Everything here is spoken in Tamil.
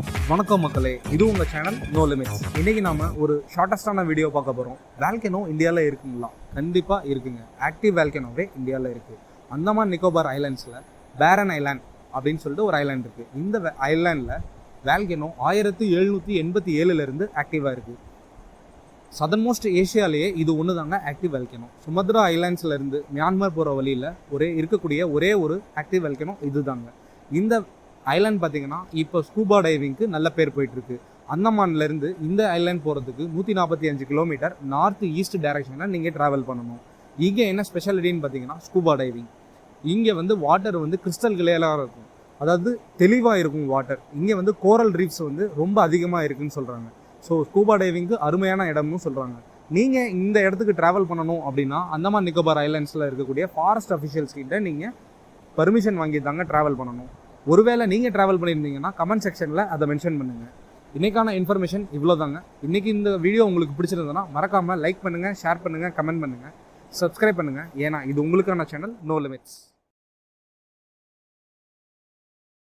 வணக்கம் மக்களே, இது உங்கள் சேனல் நோ லிமிட்ஸ். இன்றைக்கி நாம் ஒரு ஷார்ட்டஸ்டான வீடியோ பார்க்க போகிறோம். வால்கனோ இந்தியாவில் இருக்குங்களா? கண்டிப்பாக இருக்குங்க. ஆக்டிவ் வால்கனோவே இந்தியாவில் இருக்குது. அந்தமான் நிக்கோபார் ஐலாண்ட்ஸில் பேரன் ஐலாண்ட் அப்படின்னு சொல்லிட்டு ஒரு ஐலாண்ட் இருக்குது. இந்த ஐலாண்டில் வால்கனோ 1787 ஆக்டிவாக இருக்குது. சதர்மோஸ்ட் ஏஷியாலேயே இது ஒன்று தாங்க ஆக்டிவ் வால்கனோ. சுமத்ரா ஐலாண்ட்ஸ்லேருந்து மியான்மர் போகிற வழியில் இருக்கக்கூடிய ஒரே ஒரு ஆக்டிவ் வால்கனோ இது தாங்க. இந்த ஐலாண்ட் பார்த்தீங்கன்னா இப்போ ஸ்கூபா டைவிங்க்கு நல்ல பேர் போயிட்டுருக்கு. அந்தமான்லேருந்து இந்த ஐலாண்ட் போகிறதுக்கு 145 கிலோமீட்டர் நார்த் ஈஸ்ட் டைரக்ஷனில் நீங்கள் ட்ராவல் பண்ணணும். இங்கே என்ன ஸ்பெஷாலிட்டின்னு பார்த்தீங்கன்னா ஸ்கூபா டைவிங். இங்கே வாட்டர் கிறிஸ்டல் கிளியராக இருக்கும், அதாவது தெளிவாக இருக்கும் வாட்டர். இங்கே கோரல் ரீஃப்ஸ் ரொம்ப அதிகமாக இருக்குதுன்னு சொல்கிறாங்க. ஸோ ஸ்கூபா டைவிங்க்கு அருமையான இடம்னு சொல்கிறாங்க. நீங்கள் இந்த இடத்துக்கு ட்ராவல் பண்ணணும் அப்படின்னா அந்தமான் நிக்கோபார் ஐலாண்ட்ஸில் இருக்கக்கூடிய ஃபாரஸ்ட் அஃபிஷியல்ஸ் கிட்ட நீங்கள் பர்மிஷன் வாங்கி தாங்க ட்ராவல் பண்ணணும். ஒருவேளை நீங்கள் ட்ராவல் பண்ணியிருந்தீங்கன்னா கமெண்ட் செக்ஷனில் அதை மென்ஷன் பண்ணுங்கள். இன்றைக்கான இன்ஃபர்மேஷன் இவ்வளோ தாங்க. இன்றைக்கி இந்த வீடியோ உங்களுக்கு பிடிச்சிருந்ததுன்னா மறக்காமல் லைக் பண்ணுங்கள், ஷேர் பண்ணுங்கள், கமெண்ட் பண்ணுங்கள், சப்ஸ்கிரைப் பண்ணுங்கள். ஏன்னா இது உங்களுக்கான சேனல் நோ லிமிட்ஸ்.